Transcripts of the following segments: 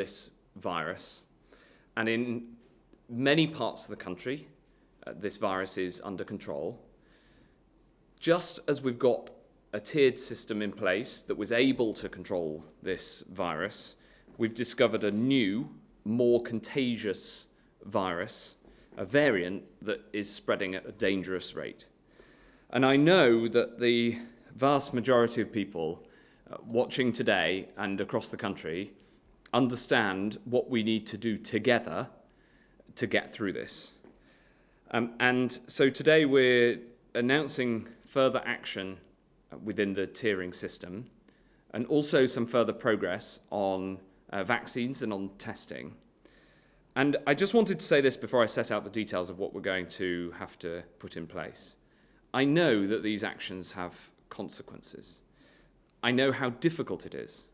this virus. And in many parts of the country, this virus is under control. Just as we've got a tiered system in place that was able to control this virus, we've discovered a new, more contagious virus, a variant that is spreading at a dangerous rate. And I know that the vast majority of people watching today and across the country understand what we need to do together to get through this. And so today we're announcing further action within the tiering system and also some further progress on vaccines and on testing. And I just wanted to say this before I set out the details of what we're going to have to put in place. I know that these actions have consequences. I know how difficult it is,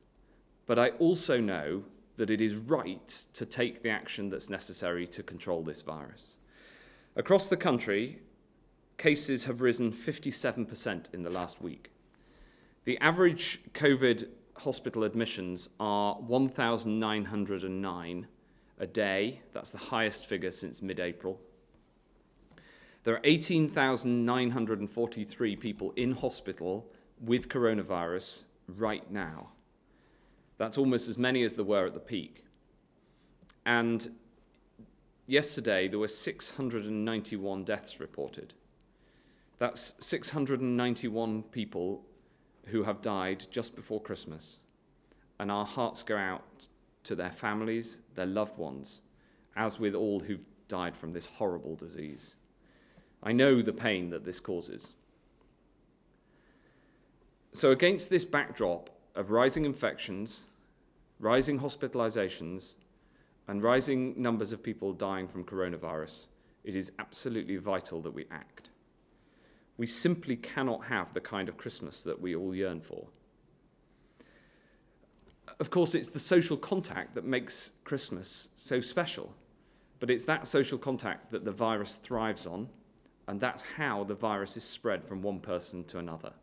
but I also know that it is right to take the action that's necessary to control this virus. Across the country, cases have risen 57% in the last week. The average COVID hospital admissions are 1,909 a day. That's the highest figure since mid-April. There are 18,943 people in hospital with coronavirus right now. That's almost as many as there were at the peak. And yesterday, there were 691 deaths reported. That's 691 people who have died just before Christmas. And our hearts go out to their families, their loved ones, as with all who've died from this horrible disease. I know the pain that this causes. So against this backdrop of rising infections, rising hospitalizations, and rising numbers of people dying from coronavirus, it is absolutely vital that we act. We simply cannot have the kind of Christmas that we all yearn for. Of course, it's the social contact that makes Christmas so special, but it's that social contact that the virus thrives on, and that's how the virus is spread from one person to another.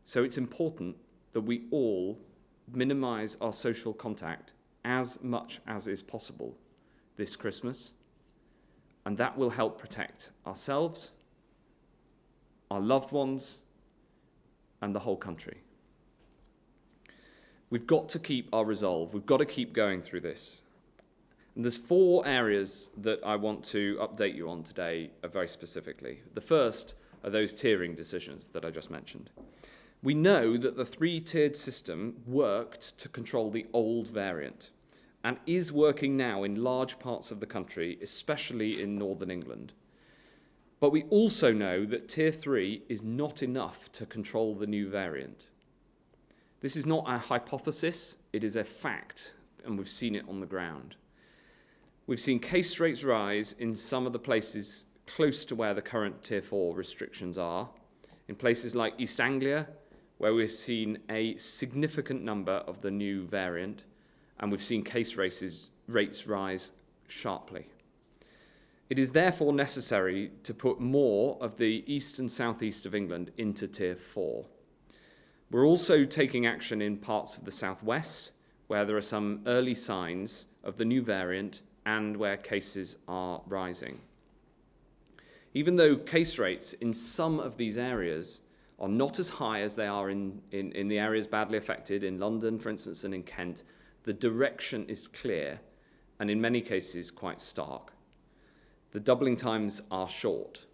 So it's important that we all minimize our social contact as much as is possible this Christmas, and that will help protect ourselves, our loved ones, and the whole country. We've got to keep our resolve. We've got to keep going through this. And there's 4 areas that I want to update you on today very specifically. The first are those tiering decisions that I just mentioned. We know that the 3-tiered system worked to control the old variant and is working now in large parts of the country, especially in northern England. But we also know that Tier 3 is not enough to control the new variant. This is not a hypothesis, it is a fact, and we've seen it on the ground. We've seen case rates rise in some of the places close to where the current Tier 4 restrictions are, in places like East Anglia, where we've seen a significant number of the new variant, and we've seen case rates rise sharply. It is therefore necessary to put more of the east and southeast of England into Tier 4. We're also taking action in parts of the southwest, where there are some early signs of the new variant and where cases are rising. Even though case rates in some of these areas are not as high as they are in the areas badly affected, in London, for instance, and in Kent, the direction is clear and in many cases quite stark. The doubling times are short.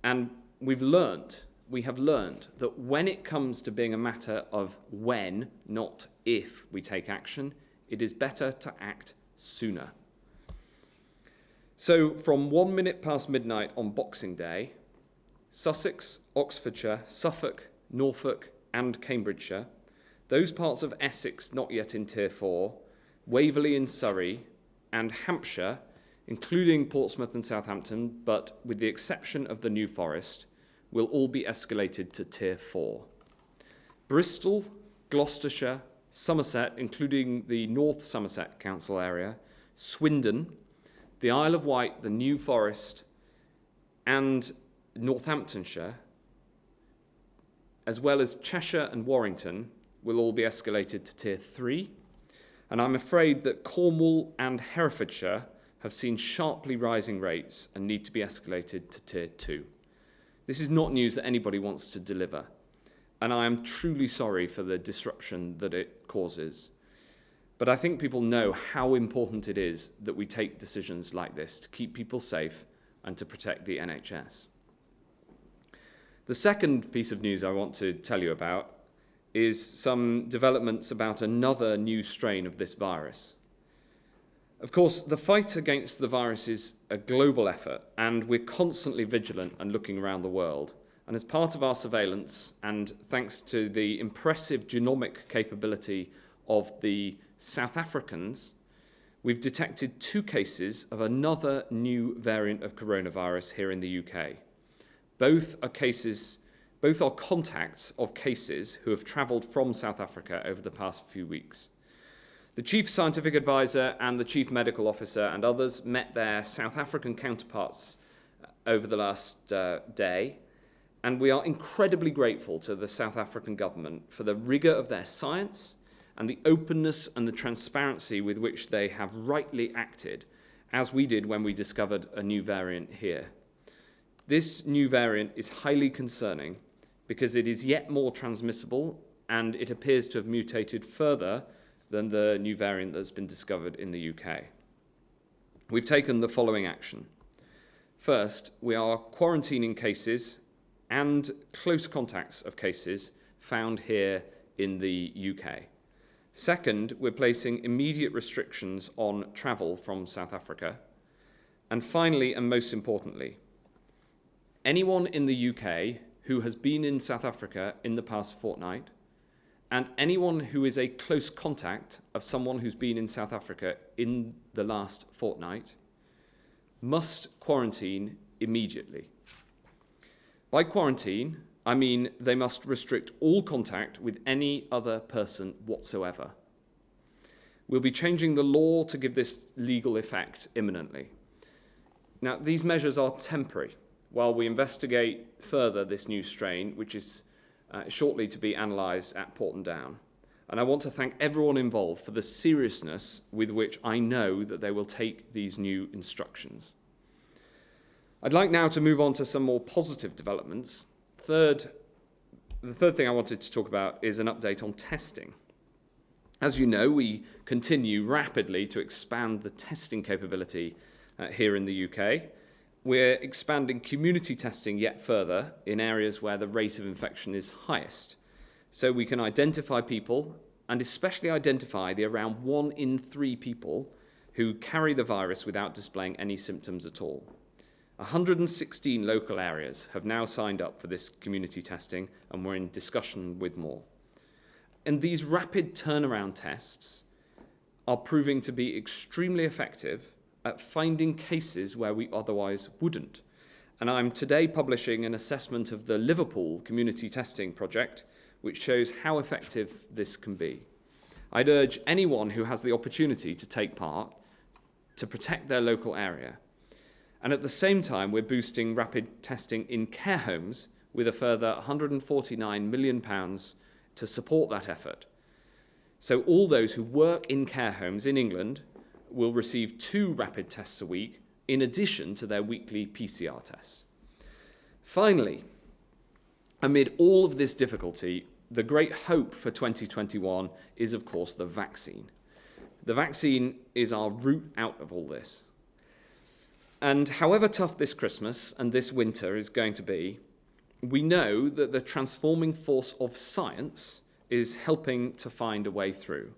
And we have learned that when it comes to being a matter of when, not if, we take action, it is better to act sooner. So from 1 minute past midnight on Boxing Day, Sussex, Oxfordshire, Suffolk, Norfolk, and Cambridgeshire, those parts of Essex not yet in Tier 4, Waverley in Surrey, and Hampshire, including Portsmouth and Southampton, but with the exception of the New Forest, will all be escalated to Tier 4. Bristol, Gloucestershire, Somerset, including the North Somerset Council area, Swindon, the Isle of Wight, the New Forest, and Northamptonshire, as well as Cheshire and Warrington, will all be escalated to Tier 3. And I'm afraid that Cornwall and Herefordshire have seen sharply rising rates and need to be escalated to Tier 2. This is not news that anybody wants to deliver, and I am truly sorry for the disruption that it causes. But I think people know how important it is that we take decisions like this to keep people safe and to protect the NHS. The second piece of news I want to tell you about is some developments about another new strain of this virus. Of course, the fight against the virus is a global effort, and we're constantly vigilant and looking around the world. And as part of our surveillance, and thanks to the impressive genomic capability of the South Africans, we've detected 2 cases of another new variant of coronavirus here in the UK. Both are contacts of cases who have travelled from South Africa over the past few weeks. The Chief Scientific Advisor and the Chief Medical Officer and others met their South African counterparts over the last day, and we are incredibly grateful to the South African government for the rigour of their science and the openness and the transparency with which they have rightly acted, as we did when we discovered a new variant here. This new variant is highly concerning because it is yet more transmissible and it appears to have mutated further than the new variant that's been discovered in the UK. We've taken the following action. First, we are quarantining cases and close contacts of cases found here in the UK. Second, we're placing immediate restrictions on travel from South Africa. And finally, and most importantly, anyone in the UK who has been in South Africa in the past fortnight, and anyone who is a close contact of someone who's been in South Africa in the last fortnight must quarantine immediately. By quarantine, I mean they must restrict all contact with any other person whatsoever. We'll be changing the law to give this legal effect imminently. Now, these measures are temporary while we investigate further this new strain, which is shortly to be analysed at Porton Down. And I want to thank everyone involved for the seriousness with which I know that they will take these new instructions. I'd like now to move on to some more positive developments. The third thing I wanted to talk about is an update on testing. As you know, we continue rapidly to expand the testing capability here in the UK. We're expanding community testing yet further in areas where the rate of infection is highest, so we can identify people, and especially identify the around 1 in 3 people who carry the virus without displaying any symptoms at all. 116 local areas have now signed up for this community testing, and we're in discussion with more. And these rapid turnaround tests are proving to be extremely effective at finding cases where we otherwise wouldn't. And I'm today publishing an assessment of the Liverpool community testing project, which shows how effective this can be. I'd urge anyone who has the opportunity to take part to protect their local area. And at the same time, we're boosting rapid testing in care homes with a further £149 million to support that effort. So all those who work in care homes in England will receive 2 rapid tests a week in addition to their weekly PCR tests. Finally, amid all of this difficulty, the great hope for 2021 is, of course, the vaccine. The vaccine is our route out of all this. And however tough this Christmas and this winter is going to be, we know that the transforming force of science is helping to find a way through.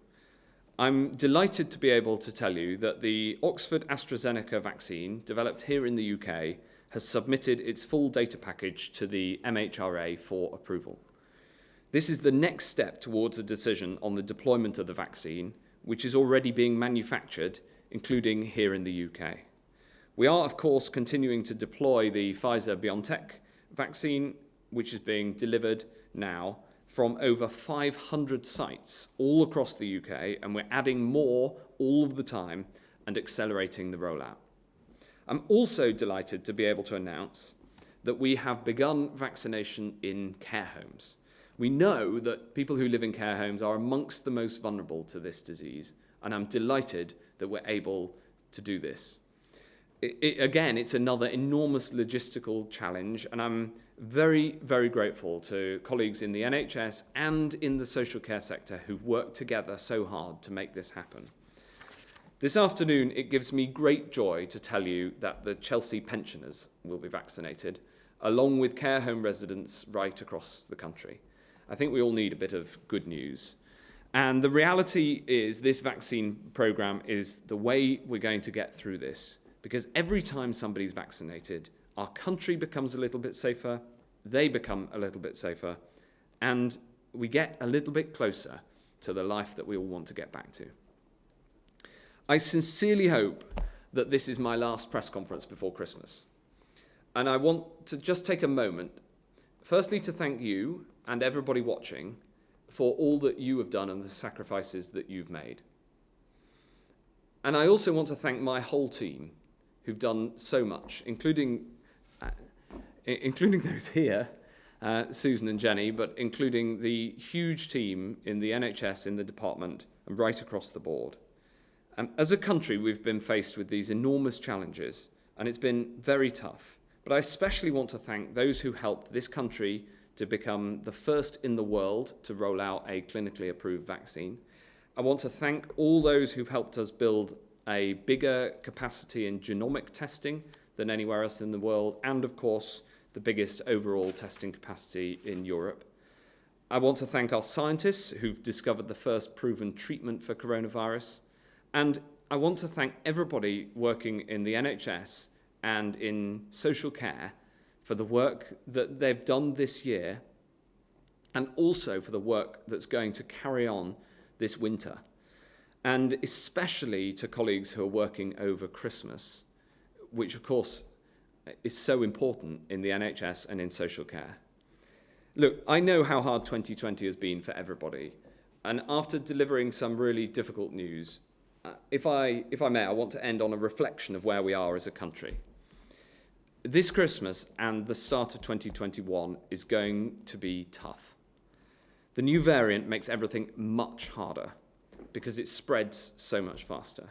I'm delighted to be able to tell you that the Oxford AstraZeneca vaccine, developed here in the UK, has submitted its full data package to the MHRA for approval. This is the next step towards a decision on the deployment of the vaccine, which is already being manufactured, including here in the UK. We are, of course, continuing to deploy the Pfizer-BioNTech vaccine, which is being delivered now from over 500 sites all across the UK, and we're adding more all of the time and accelerating the rollout. I'm also delighted to be able to announce that we have begun vaccination in care homes. We know that people who live in care homes are amongst the most vulnerable to this disease, and I'm delighted that we're able to do this. Again, it's another enormous logistical challenge, and I'm very, very grateful to colleagues in the NHS and in the social care sector who've worked together so hard to make this happen. This afternoon, it gives me great joy to tell you that the Chelsea pensioners will be vaccinated, along with care home residents right across the country. I think we all need a bit of good news. And the reality is this vaccine programme is the way we're going to get through this, because every time somebody's vaccinated, our country becomes a little bit safer, they become a little bit safer, and we get a little bit closer to the life that we all want to get back to. I sincerely hope that this is my last press conference before Christmas. And I want to just take a moment, firstly to thank you and everybody watching for all that you have done and the sacrifices that you've made. And I also want to thank my whole team who've done so much, including those here, Susan and Jenny, but including the huge team in the NHS, in the department, and right across the board. As a country, we've been faced with these enormous challenges, and it's been very tough. But I especially want to thank those who helped this country to become the first in the world to roll out a clinically approved vaccine. I want to thank all those who've helped us build a bigger capacity in genomic testing than anywhere else in the world, and of course, the biggest overall testing capacity in Europe. I want to thank our scientists who've discovered the first proven treatment for coronavirus. And I want to thank everybody working in the NHS and in social care for the work that they've done this year, and also for the work that's going to carry on this winter. And especially to colleagues who are working over Christmas, which of course is so important in the NHS and in social care. Look, I know how hard 2020 has been for everybody. And after delivering some really difficult news, if I may, I want to end on a reflection of where we are as a country. This Christmas and the start of 2021 is going to be tough. The new variant makes everything much harder because it spreads so much faster.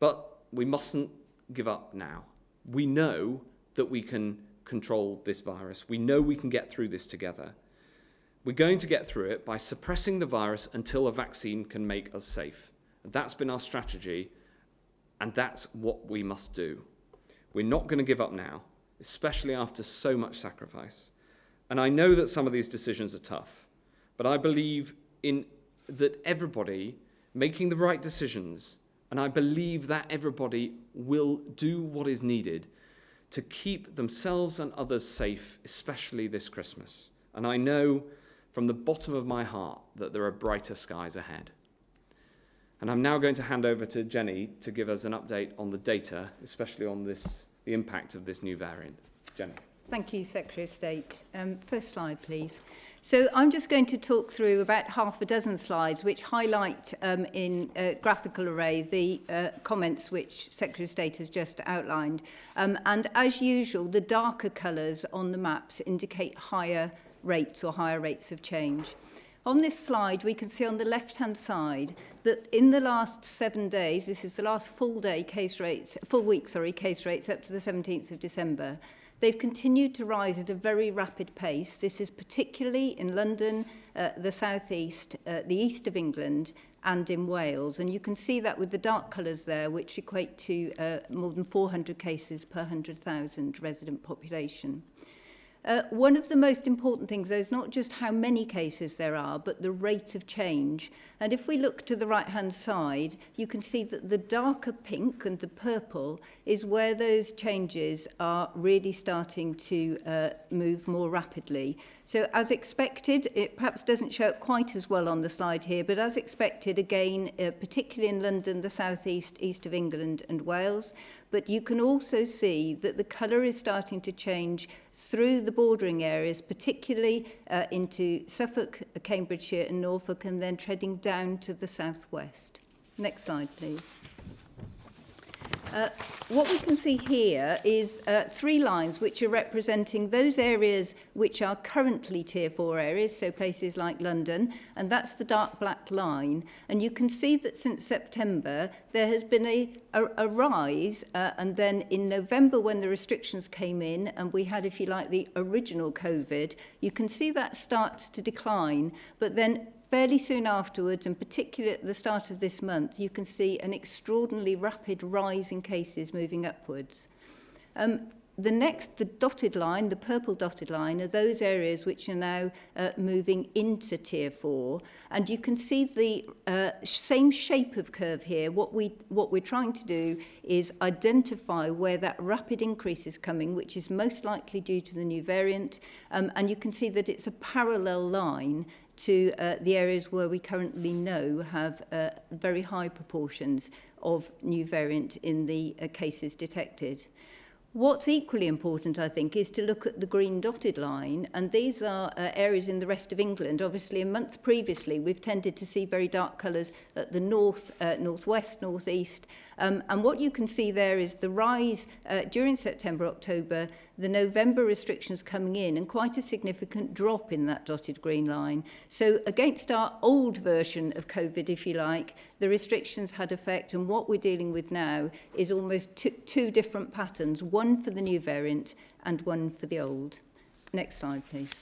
But we mustn't give up now. We know that we can control this virus. We know we can get through this together. We're going to get through it by suppressing the virus until a vaccine can make us safe. That's been our strategy, and that's what we must do. We're not going to give up now, especially after so much sacrifice. And I know that some of these decisions are tough, but I believe in that everybody making the right decisions, and I believe that everybody will do what is needed to keep themselves and others safe, especially this Christmas. And I know from the bottom of my heart that there are brighter skies ahead. And I'm now going to hand over to Jenny to give us an update on the data, especially on the impact of this new variant. Jenny. Thank you, Secretary of State. First slide, please. So I'm just going to talk through about half a dozen slides which highlight in graphical array the comments which Secretary of State has just outlined. And as usual, the darker colours on the maps indicate higher rates or higher rates of change. On this slide, we can see on the left-hand side that in the last 7 days, this is the last full week, case rates up to the 17th of December, they've continued to rise at a very rapid pace. This is particularly in London, the southeast, the east of England, and in Wales. And you can see that with the dark colours there, which equate to more than 400 cases per 100,000 resident population. One of the most important things, though, is not just how many cases there are, but the rate of change. And if we look to the right-hand side, you can see that the darker pink and the purple is where those changes are really starting to move more rapidly. So as expected, it perhaps doesn't show up quite as well on the slide here, but as expected, again, particularly in London, the southeast, east of England and Wales, but you can also see that the colour is starting to change through the bordering areas, particularly into Suffolk, Cambridgeshire and Norfolk, and then treading down to the southwest. Next slide, please. What we can see here is 3 lines which are representing those areas which are currently Tier 4 areas, so places like London, and that's the dark black line. And you can see that since September there has been a rise, and then in November when the restrictions came in and we had, if you like, the original COVID, you can see that starts to decline, but then fairly soon afterwards, and particularly at the start of this month, you can see an extraordinarily rapid rise in cases moving upwards. The dotted line, the purple dotted line, are those areas which are now moving into Tier 4. And you can see the same shape of curve here. What we're trying to do is identify where that rapid increase is coming, which is most likely due to the new variant. And you can see that it's a parallel line to the areas where we currently know have very high proportions of new variant in the cases detected. What's equally important, I think, is to look at the green dotted line, and these are areas in the rest of England. Obviously, a month previously, we've tended to see very dark colours at the north, northwest, northeast, and what you can see there is the rise during September, October, the November restrictions coming in, and quite a significant drop in that dotted green line. So against our old version of COVID, if you like, the restrictions had effect, and what we're dealing with now is almost two different patterns, one for the new variant and one for the old. Next slide, please.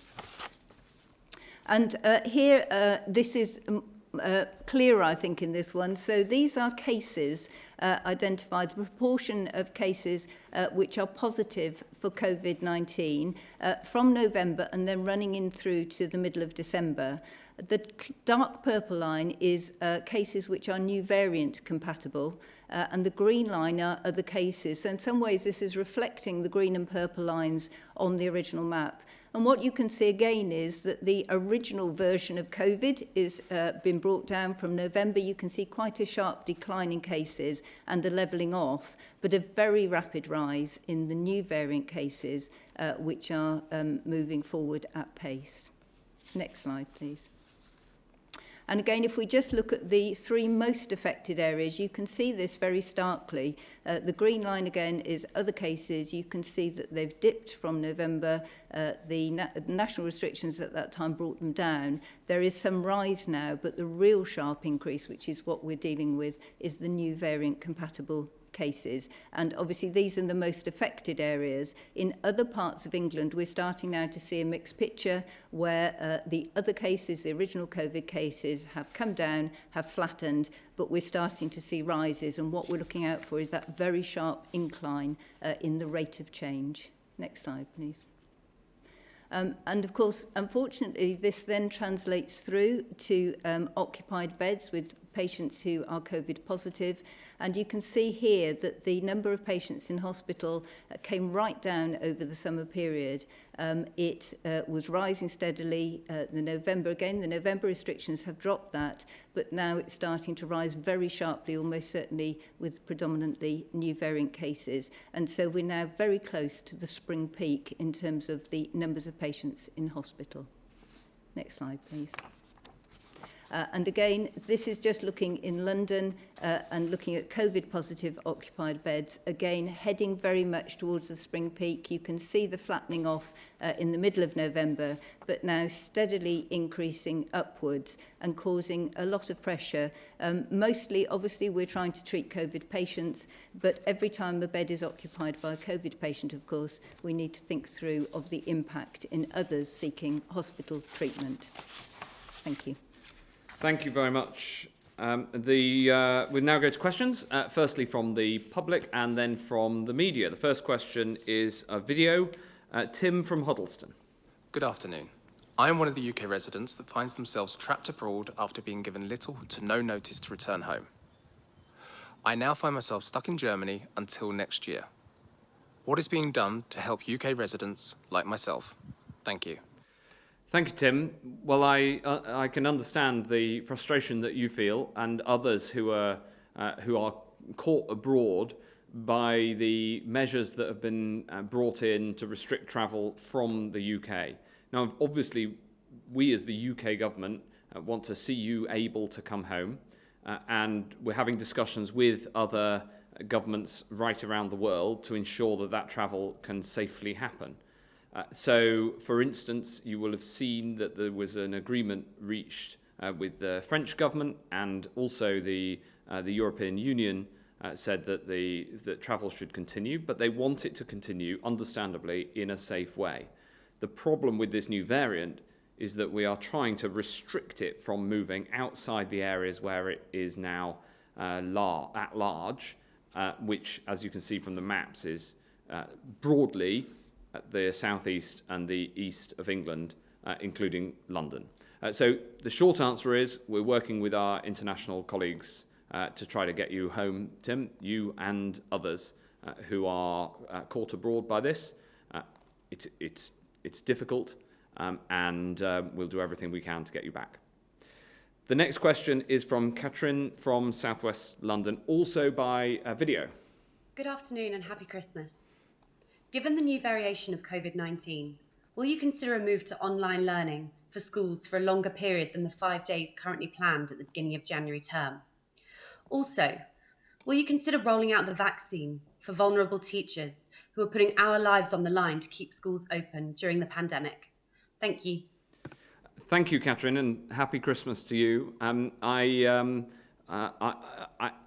And here, this is clearer, I think, in this one. So these are cases identified, the proportion of cases which are positive for COVID-19 from November and then running in through to the middle of December. The dark purple line is cases which are new variant compatible, and the green line are the cases. So in some ways, this is reflecting the green and purple lines on the original map. And what you can see again is that the original version of COVID is been brought down from November. You can see quite a sharp decline in cases and a levelling off, but a very rapid rise in the new variant cases, which are moving forward at pace. Next slide, please. And again, if we just look at the 3 most affected areas, you can see this very starkly. The green line again is other cases. You can see that they've dipped from November. The national restrictions at that time brought them down. There is some rise now, but the real sharp increase, which is what we're dealing with, is the new variant compatible cases. And obviously these are the most affected areas. In other parts of England, we're starting now to see a mixed picture where the other cases, the original COVID cases, have come down, have flattened, but we're starting to see rises. And what we're looking out for is that very sharp incline in the rate of change. Next slide, please. And of course, unfortunately, this then translates through to occupied beds with patients who are COVID positive. And you can see here that the number of patients in hospital came right down over the summer period. It was rising steadily. The November restrictions have dropped that, but now it's starting to rise very sharply, almost certainly with predominantly new variant cases. And so we're now very close to the spring peak in terms of the numbers of patients in hospital. Next slide, please. And again, this is just looking in London and looking at COVID-positive occupied beds, again, heading very much towards the spring peak. You can see the flattening off in the middle of November, but now steadily increasing upwards and causing a lot of pressure. Mostly, obviously, we're trying to treat COVID patients, but every time a bed is occupied by a COVID patient, of course, we need to think through of the impact in others seeking hospital treatment. Thank you. Thank you very much. We'll now go to questions, firstly from the public and then from the media. The first question is a video. Tim from Huddleston. Good afternoon. I am one of the UK residents that finds themselves trapped abroad after being given little to no notice to return home. I now find myself stuck in Germany until next year. What is being done to help UK residents like myself? Thank you. Thank you, Tim. Well, I can understand the frustration that you feel and others who are caught abroad by the measures that have been brought in to restrict travel from the UK. Now, obviously, we as the UK government want to see you able to come home, and we're having discussions with other governments right around the world to ensure that that travel can safely happen. So, for instance, you will have seen that there was an agreement reached with the French government, and also the European Union said that travel should continue, but they want it to continue, understandably, in a safe way. The problem with this new variant is that we are trying to restrict it from moving outside the areas where it is now at large, which, as you can see from the maps, is broadly at the southeast and the east of England, including London. So the short answer is we're working with our international colleagues to try to get you home, Tim, you and others who are caught abroad by this. It's difficult, and we'll do everything we can to get you back. The next question is from Katrin from Southwest London, also by video. Good afternoon and happy Christmas. Given the new variation of COVID-19, will you consider a move to online learning for schools for a longer period than the 5 days currently planned at the beginning of January term? Also, will you consider rolling out the vaccine for vulnerable teachers who are putting our lives on the line to keep schools open during the pandemic? Thank you. Thank you, Katrin, and happy Christmas to you.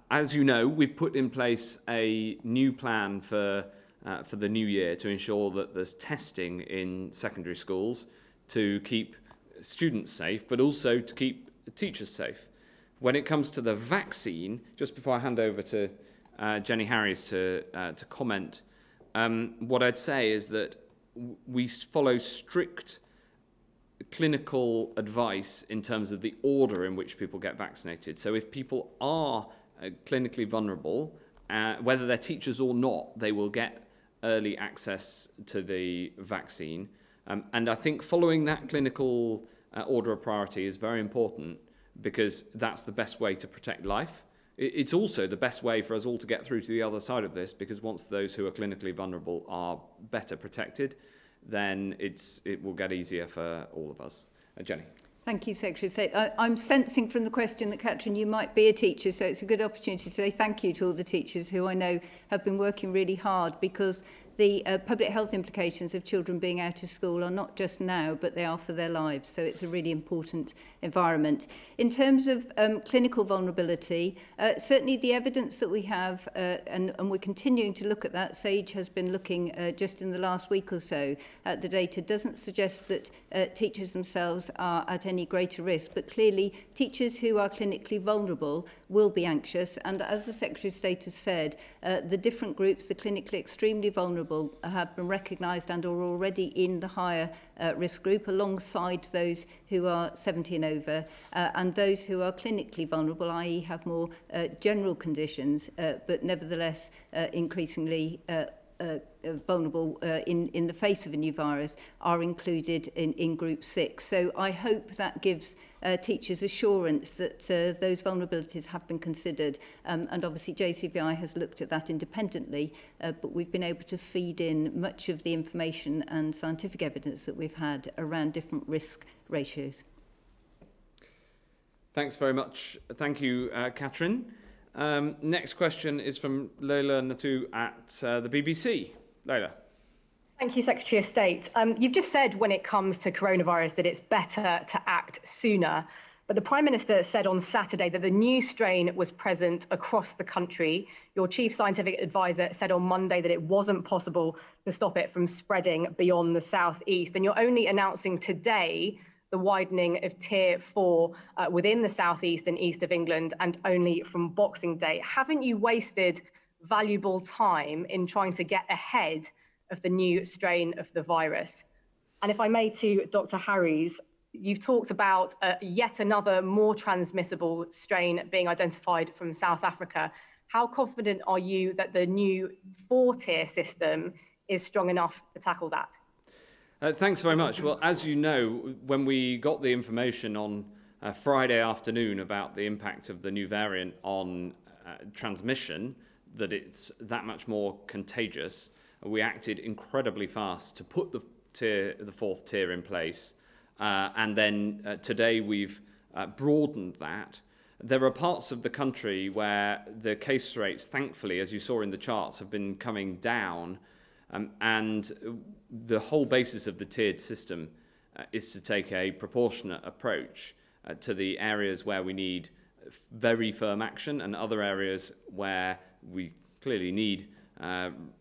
As you know, we've put in place a new plan for the new year to ensure that there's testing in secondary schools to keep students safe, but also to keep teachers safe. When it comes to the vaccine, just before I hand over to Jenny Harries to comment, what I'd say is that we follow strict clinical advice in terms of the order in which people get vaccinated. So if people are clinically vulnerable, whether they're teachers or not, they will get early access to the vaccine. And I think following that clinical order of priority is very important, because that's the best way to protect life. It's also the best way for us all to get through to the other side of this, because once those who are clinically vulnerable are better protected, then it will get easier for all of us. Jenny. Thank you, Secretary of State. I'm sensing from the question that, Katrin, you might be a teacher, so it's a good opportunity to say thank you to all the teachers who I know have been working really hard, because the public health implications of children being out of school are not just now, but they are for their lives. So it's a really important environment. In terms of clinical vulnerability, certainly the evidence that we have, and we're continuing to look at that, SAGE has been looking just in the last week or so at the data, doesn't suggest that teachers themselves are at any greater risk, but clearly teachers who are clinically vulnerable will be anxious. And as the Secretary of State has said, the different groups, the clinically extremely vulnerable, have been recognised and are already in the higher risk group, alongside those who are 70 and over, and those who are clinically vulnerable, i.e. have more general conditions, but nevertheless increasingly vulnerable in the face of a new virus, are included in Group 6. So I hope that gives teachers assurance that those vulnerabilities have been considered. And obviously JCVI has looked at that independently, but we've been able to feed in much of the information and scientific evidence that we've had around different risk ratios. Thanks very much. Thank you, Katrin. Next question is from Leila Natu at the BBC. Leila. Thank you, Secretary of State. You've just said when it comes to coronavirus that it's better to act sooner, but the Prime Minister said on Saturday that the new strain was present across the country. Your Chief Scientific Advisor said on Monday that it wasn't possible to stop it from spreading beyond the southeast, and you're only announcing today the widening of Tier 4 within the southeast and east of England, and only from Boxing Day. Haven't you wasted valuable time in trying to get ahead of the new strain of the virus? And if I may, to Dr. Harries, you've talked about yet another more transmissible strain being identified from South Africa. How confident are you that the new 4-tier system is strong enough to tackle that? Thanks very much. Well, as you know, when we got the information on Friday afternoon about the impact of the new variant on transmission, that it's that much more contagious, we acted incredibly fast to put the 4th tier in place. And then today we've broadened that. There are parts of the country where the case rates, thankfully, as you saw in the charts, have been coming down, and the whole basis of the tiered system is to take a proportionate approach to the areas where we need very firm action and other areas where we clearly need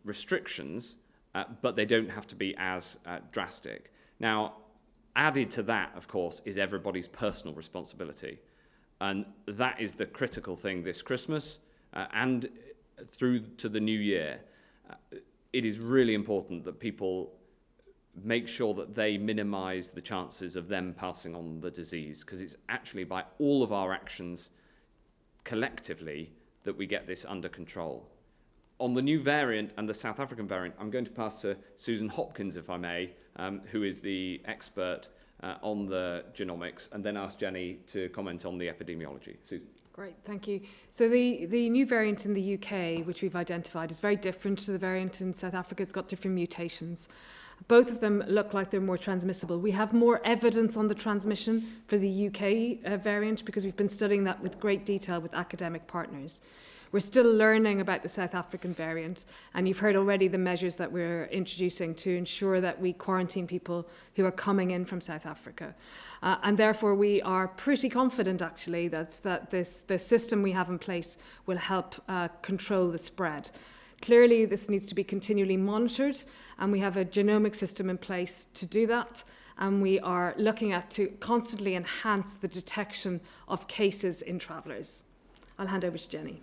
restrictions, but they don't have to be as drastic. Now, added to that, of course, is everybody's personal responsibility. And that is the critical thing this Christmas and through to the new year. It is really important that people make sure that they minimize the chances of them passing on the disease, because it's actually by all of our actions collectively that we get this under control. On the new variant and the South African variant, I'm going to pass to Susan Hopkins, if I may, who is the expert on the genomics, and then ask Jenny to comment on the epidemiology. Susan. Great, thank you. So the new variant in the UK, which we've identified, is very different to the variant in South Africa. It's got different mutations. Both of them look like they're more transmissible. We have more evidence on the transmission for the UK variant because we've been studying that with great detail with academic partners. We're still learning about the South African variant, and you've heard already the measures that we're introducing to ensure that we quarantine people who are coming in from South Africa. And therefore, we are pretty confident, actually, that the system we have in place will help control the spread. Clearly, this needs to be continually monitored, and we have a genomic system in place to do that. And we are looking at to constantly enhance the detection of cases in travellers. I'll hand over to Jenny.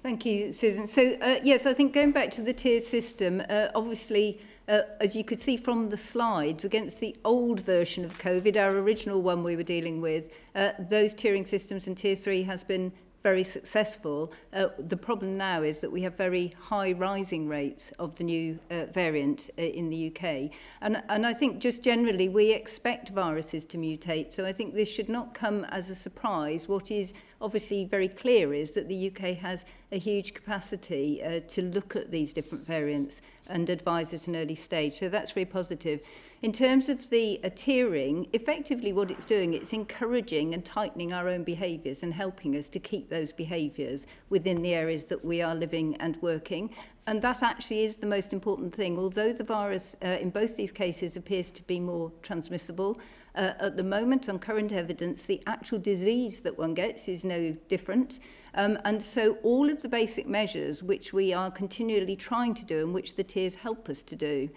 Thank you, Susan. So, yes, I think going back to the tiered system, obviously, as you could see from the slides, against the old version of COVID, our original one we were dealing with, those tiering systems in Tier 3 has been very successful. The problem now is that we have very high rising rates of the new variant in the UK. And I think just generally we expect viruses to mutate. So I think this should not come as a surprise. What is obviously very clear is that the UK has a huge capacity to look at these different variants and advise at an early stage. So that's very positive. In terms of the tiering, effectively what it's doing, it's encouraging and tightening our own behaviours and helping us to keep those behaviours within the areas that we are living and working. And that actually is the most important thing. Although the virus in both these cases appears to be more transmissible, at the moment, on current evidence, the actual disease that one gets is no different. And so all of the basic measures which we are continually trying to do and which the tiers help us to do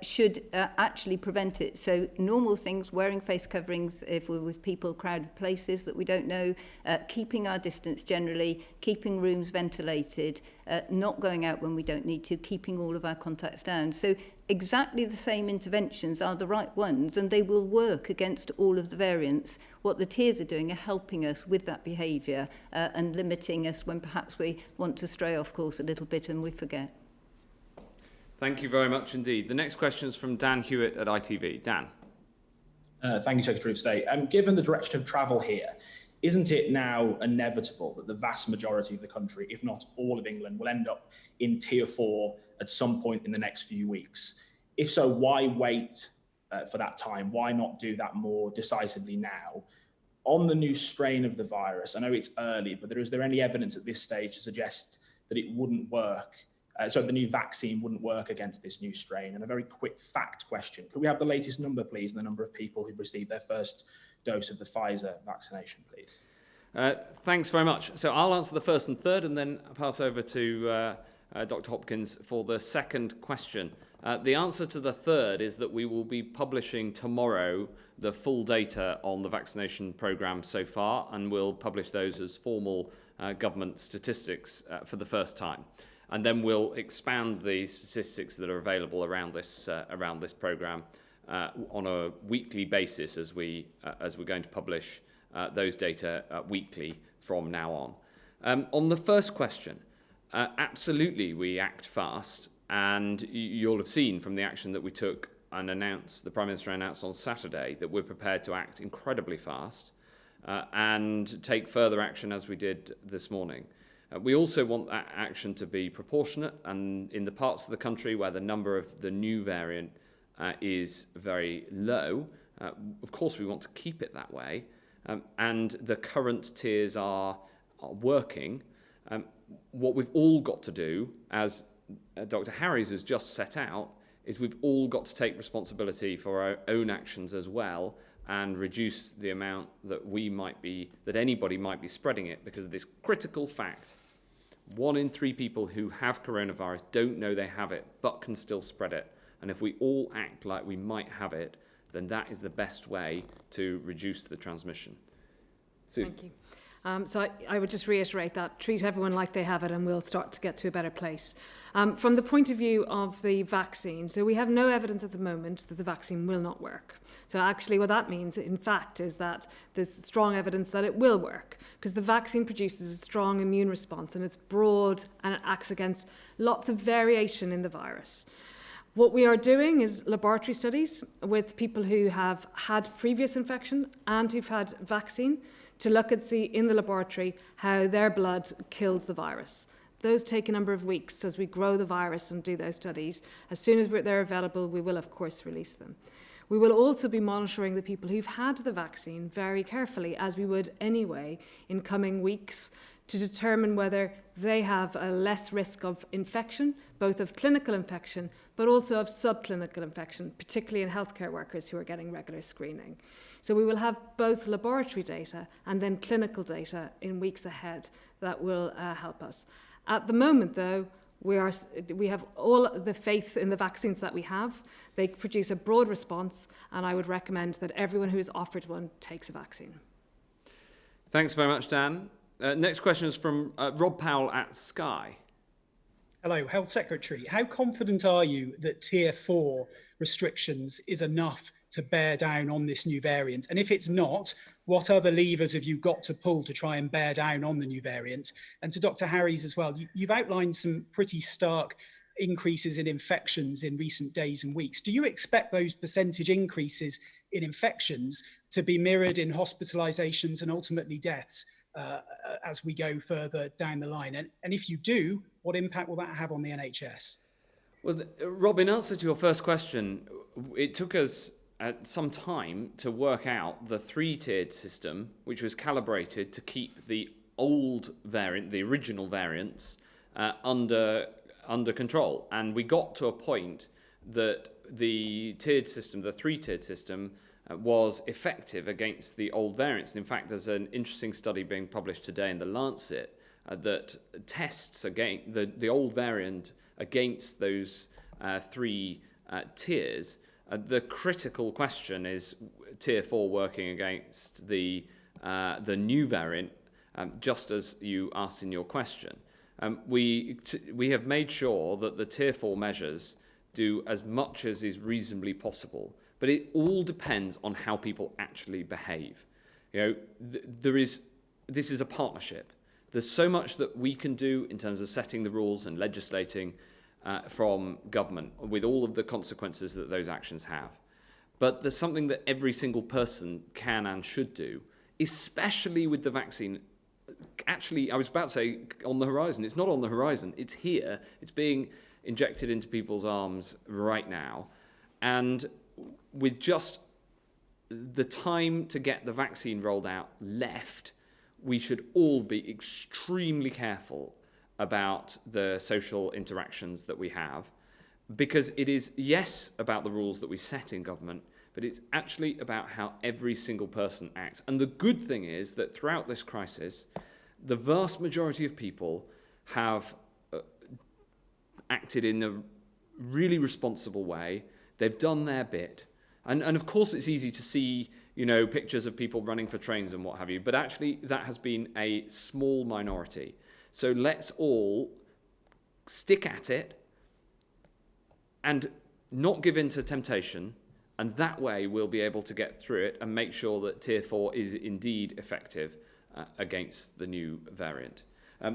should actually prevent it. So normal things, wearing face coverings if we're with people, crowded places that we don't know, keeping our distance generally, keeping rooms ventilated, not going out when we don't need to, keeping all of our contacts down. So exactly the same interventions are the right ones, and they will work against all of the variants. What the tiers are doing are helping us with that behaviour and limiting us when perhaps we want to stray off course a little bit and we forget. Thank you very much indeed. The next question is from Dan Hewitt at ITV. Dan. Thank you, Secretary of State. Given the direction of travel here, isn't it now inevitable that the vast majority of the country, if not all of England, will end up in Tier 4 at some point in the next few weeks? If so, why wait for that time? Why not do that more decisively now? On the new strain of the virus, I know it's early, but is there any evidence at this stage to suggest that it wouldn't work? So the new vaccine wouldn't work against this new strain? And a very quick fact question. Could we have the latest number, please, and the number of people who've received their first dose of the Pfizer vaccination, please? Thanks very much. So I'll answer the first and third and then pass over to Dr. Hopkins for the second question. The answer to the third is that we will be publishing tomorrow the full data on the vaccination programme so far, and we'll publish those as formal government statistics for the first time. And then we'll expand the statistics that are available around this programme on a weekly basis as we're going to publish those data weekly from now on. On the first question, absolutely we act fast, and you'll have seen from the action that we took and the Prime Minister announced on Saturday that we're prepared to act incredibly fast and take further action as we did this morning. We also want that action to be proportionate, and in the parts of the country where the number of the new variant is very low, of course we want to keep it that way, and the current tiers are working, what we've all got to do, as Dr. Harries has just set out, is we've all got to take responsibility for our own actions as well and reduce the amount that anybody might be spreading it, because of this critical fact. 1 in 3 people who have coronavirus don't know they have it, but can still spread it. And if we all act like we might have it, then that is the best way to reduce the transmission. Thank you. So I would just reiterate that, treat everyone like they have it and we'll start to get to a better place. From the point of view of the vaccine, so we have no evidence at the moment that the vaccine will not work. So actually what that means, in fact, is that there's strong evidence that it will work, because the vaccine produces a strong immune response and it's broad and it acts against lots of variation in the virus. What we are doing is laboratory studies with people who have had previous infection and who've had vaccine, to look and see in the laboratory how their blood kills the virus. Those take a number of weeks as we grow the virus and do those studies. As soon as they're available, we will, of course, release them. We will also be monitoring the people who've had the vaccine very carefully, as we would anyway in coming weeks, to determine whether they have a less risk of infection, both of clinical infection, but also of subclinical infection, particularly in healthcare workers who are getting regular screening. So we will have both laboratory data and then clinical data in weeks ahead that will help us. At the moment, though, we have all the faith in the vaccines that we have. They produce a broad response, and I would recommend that everyone who is offered one takes a vaccine. Thanks very much, Dan. Next question is from Rob Powell at Sky. Hello, Health Secretary. How confident are you that Tier 4 restrictions is enough to bear down on this new variant? And if it's not, what other levers have you got to pull to try and bear down on the new variant? And to Dr. Harries as well, you've outlined some pretty stark increases in infections in recent days and weeks. Do you expect those percentage increases in infections to be mirrored in hospitalizations and ultimately deaths as we go further down the line? And if you do, what impact will that have on the NHS? Well, Rob, in answer to your first question, it took us some time to work out the 3-tiered system, which was calibrated to keep the old variant, the original variants, under control. And we got to a point that the tiered system, the 3-tiered system, was effective against the old variants. And in fact, there's an interesting study being published today in The Lancet that tests again the old variant against those 3 tiers. The critical question is Tier 4 working against the new variant, just as you asked in your question. We have made sure that the Tier 4 measures do as much as is reasonably possible, but it all depends on how people actually behave. You know, this is a partnership. There's so much that we can do in terms of setting the rules and legislating from government, with all of the consequences that those actions have. But there's something that every single person can and should do, especially with the vaccine. Actually, I was about to say on the horizon. It's not on the horizon. It's here. It's being injected into people's arms right now. And with just the time to get the vaccine rolled out left, we should all be extremely careful about the social interactions that we have, because it is, yes, about the rules that we set in government, but it's actually about how every single person acts. And the good thing is that throughout this crisis, the vast majority of people have acted in a really responsible way. They've done their bit. And of course, it's easy to see, you know, pictures of people running for trains and what have you, but actually that has been a small minority. So let's all stick at it and not give in to temptation, and that way we'll be able to get through it and make sure that Tier 4 is indeed effective against the new variant.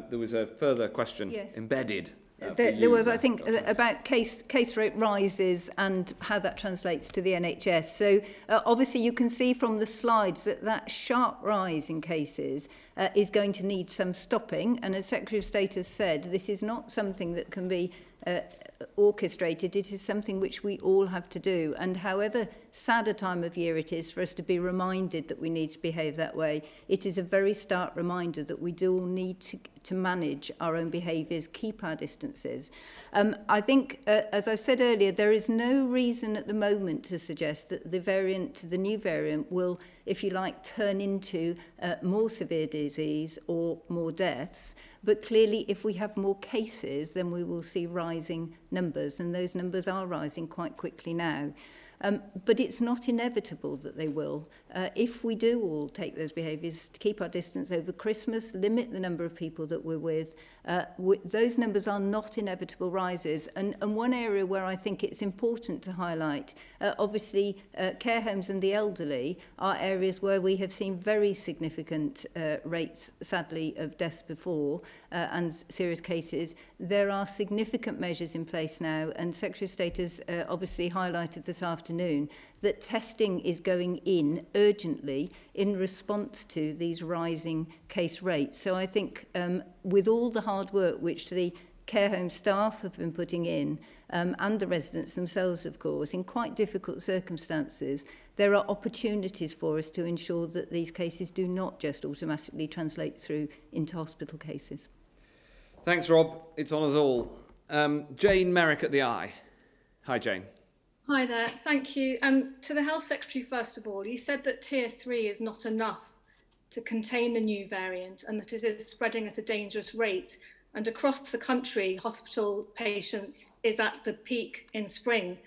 There was a further question embedded. There was, I think, about case rate rises and how that translates to the NHS. So obviously you can see from the slides that sharp rise in cases is going to need some stopping. And as Secretary of State has said, this is not something that can be orchestrated, it is something which we all have to do. And however sad a time of year it is for us to be reminded that we need to behave that way, it is a very stark reminder that we do all need to manage our own behaviours, keep our distances. I think, as I said earlier, there is no reason at the moment to suggest that the new variant will, if you like, turn into more severe disease or more deaths. But clearly, if we have more cases, then we will see rising numbers, and those numbers are rising quite quickly now. But it's not inevitable that they will. If we do all take those behaviours to keep our distance over Christmas, limit the number of people that we're with, those numbers are not inevitable rises. And one area where I think it's important to highlight, obviously care homes and the elderly are areas where we have seen very significant rates, sadly, of deaths before and serious cases. There are significant measures in place now, and Secretary of State has obviously highlighted this afternoon that testing is going in urgently in response to these rising case rates. So I think with all the hard work which the care home staff have been putting in, and the residents themselves, of course, in quite difficult circumstances, there are opportunities for us to ensure that these cases do not just automatically translate through into hospital cases. Thanks, Rob. It's on us all. Jane Merrick at the Eye. Hi, Jane. Hi there, thank you. To the Health Secretary, first of all, you said that Tier 3 is not enough to contain the new variant and that it is spreading at a dangerous rate. And across the country, hospital patients is at the peak in spring.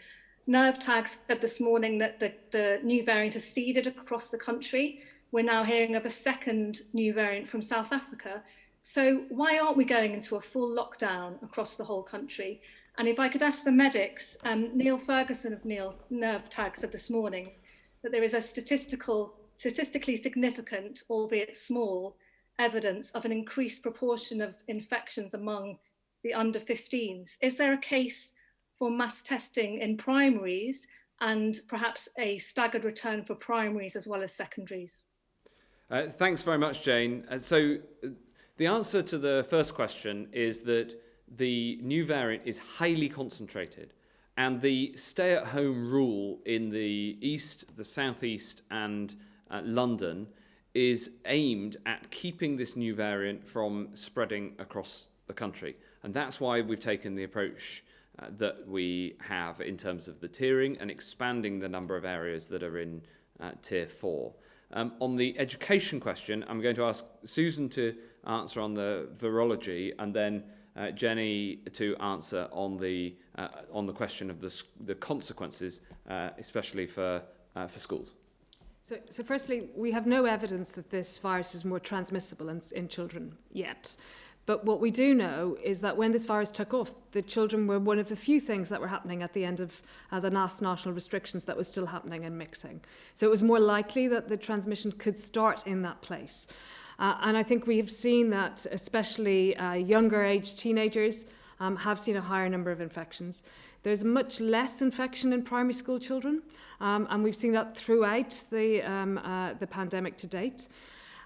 Nerve Tags said this morning that the new variant has seeded across the country. We're now hearing of a second new variant from South Africa. So why aren't we going into a full lockdown across the whole country? And if I could ask the medics, Neil Ferguson of Nerve Tag said this morning that there is a statistically significant, albeit small, evidence of an increased proportion of infections among the under 15s. Is there a case for mass testing in primaries and perhaps a staggered return for primaries as well as secondaries? Thanks very much, Jane. So the answer to the first question is that the new variant is highly concentrated, and the stay-at-home rule in the east, the southeast, and London is aimed at keeping this new variant from spreading across the country. And that's why we've taken the approach that we have in terms of the tiering and expanding the number of areas that are in Tier 4. On the education question, I'm going to ask Susan to answer on the virology, and then Jenny to answer on the question of the consequences, especially for schools. So firstly, we have no evidence that this virus is more transmissible in children yet. But what we do know is that when this virus took off, the children were one of the few things that were happening at the end of the last national restrictions that was still happening and mixing. So it was more likely that the transmission could start in that place. And I think we have seen that especially younger age teenagers have seen a higher number of infections. There's much less infection in primary school children, and we've seen that throughout the pandemic to date.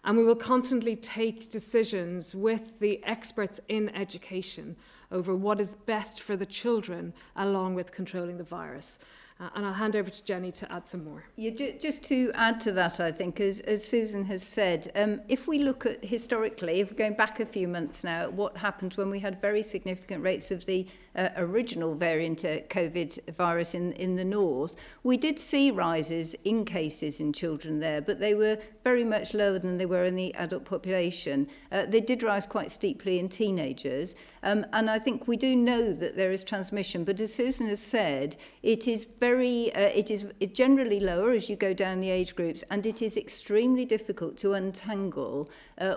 And we will constantly take decisions with the experts in education over what is best for the children along with controlling the virus. And I'll hand over to Jenny to add some more. Yeah, just to add to that, I think, as Susan has said, if we look at historically, if we're going back a few months now, what happened when we had very significant rates of the original variant COVID virus in the north, we did see rises in cases in children there, but they were very much lower than they were in the adult population. They did rise quite steeply in teenagers, and I think we do know that there is transmission, but as Susan has said, it is generally lower as you go down the age groups, and it is extremely difficult to untangle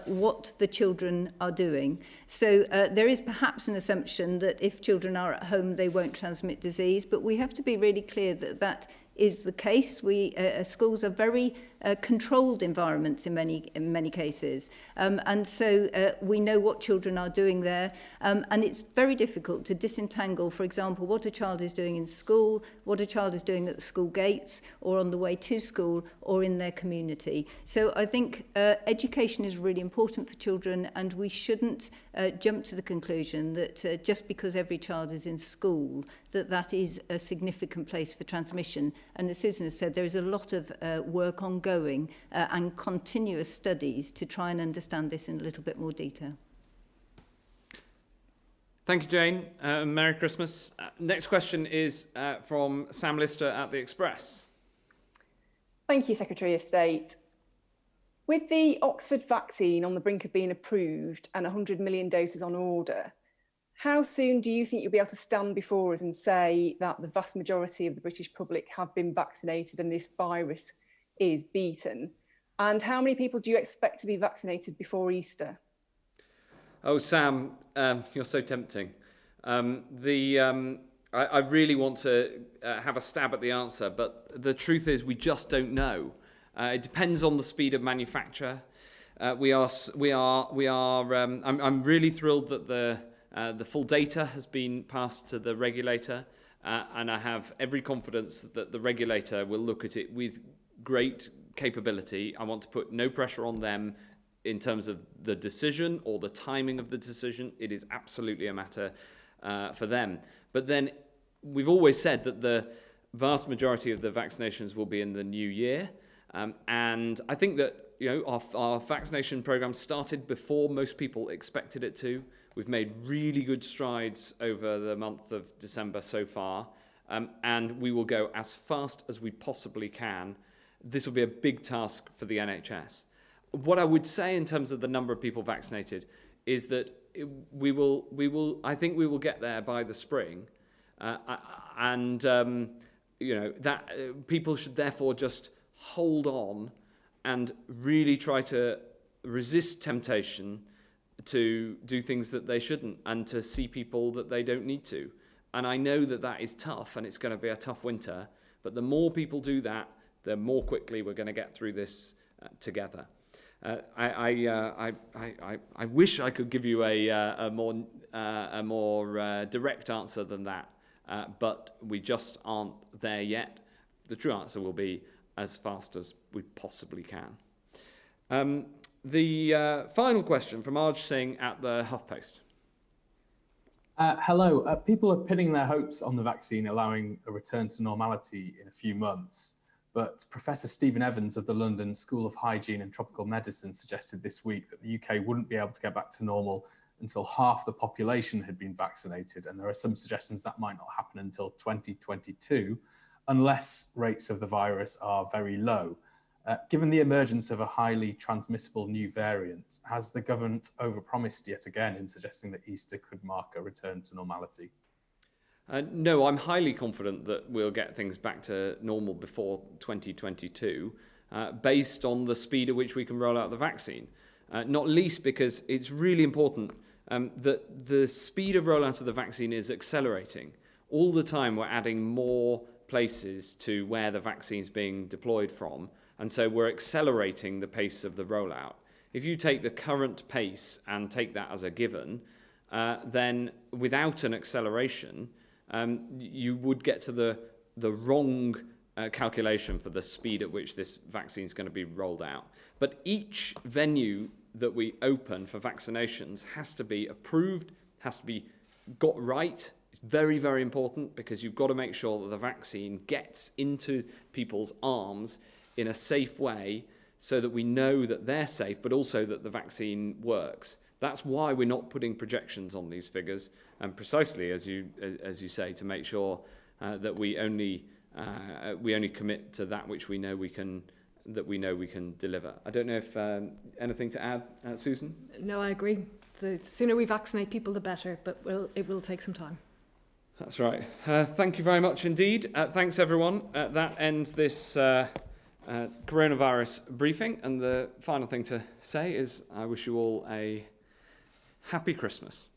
what the children are doing. So there is perhaps an assumption that if children are at home, they won't transmit disease, but we have to be really clear that that is the case. Schools are very controlled environments in many cases. And so we know what children are doing there. And it's very difficult to disentangle, for example, what a child is doing in school, what a child is doing at the school gates or on the way to school or in their community. So I think education is really important for children, and we shouldn't jump to the conclusion that just because every child is in school, that is a significant place for transmission. And as Susan has said, there is a lot of work ongoing and continuous studies to try and understand this in a little bit more detail. Thank you, Jane. Merry Christmas. Next question is from Sam Lister at The Express. Thank you, Secretary of State. With the Oxford vaccine on the brink of being approved and 100 million doses on order, how soon do you think you'll be able to stand before us and say that the vast majority of the British public have been vaccinated and this virus is beaten? And how many people do you expect to be vaccinated before Easter? Oh, Sam, you're so tempting. I really want to have a stab at the answer, but the truth is we just don't know. It depends on the speed of manufacture. I'm really thrilled that the full data has been passed to the regulator, and I have every confidence that the regulator will look at it with great capability. I want to put no pressure on them in terms of the decision or the timing of the decision. It is absolutely a matter for them. But then we've always said that the vast majority of the vaccinations will be in the new year. And I think that our vaccination program started before most people expected it to. We've made really good strides over the month of December so far, and we will go as fast as we possibly can. This will be a big task for the NHS. What I would say in terms of the number of people vaccinated is that I think we will get there by the spring, that people should therefore just hold on and really try to resist temptation to do things that they shouldn't and to see people that they don't need to. And I know that that is tough and it's going to be a tough winter, but the more people do that, the more quickly we're going to get through this together. I wish I could give you a more direct answer than that, but we just aren't there yet. The true answer will be as fast as we possibly can. The final question from Arj Singh at the HuffPost. Hello. People are pinning their hopes on the vaccine allowing a return to normality in a few months. But Professor Stephen Evans of the London School of Hygiene and Tropical Medicine suggested this week that the UK wouldn't be able to get back to normal until half the population had been vaccinated. And there are some suggestions that might not happen until 2022, unless rates of the virus are very low. Given the emergence of a highly transmissible new variant, has the government overpromised yet again in suggesting that Easter could mark a return to normality? No, I'm highly confident that we'll get things back to normal before 2022, based on the speed at which we can roll out the vaccine. Not least because it's really important that the speed of rollout of the vaccine is accelerating. All the time we're adding more places to where the vaccine's being deployed from, and so we're accelerating the pace of the rollout. If you take the current pace and take that as a given, then without an acceleration, you would get to the wrong calculation for the speed at which this vaccine is going to be rolled out. But each venue that we open for vaccinations has to be approved, has to be got right. It's very, very important because you've got to make sure that the vaccine gets into people's arms in a safe way so that we know that they're safe, but also that the vaccine works. That's why we're not putting projections on these figures, and precisely as you say, to make sure that we only commit to that which we know we can deliver. I don't know if anything to add, Susan? No, I agree. The sooner we vaccinate people, the better, but it will take some time. That's right. Thank you very much indeed. Thanks, everyone. That ends this coronavirus briefing, and the final thing to say is I wish you all a happy Christmas.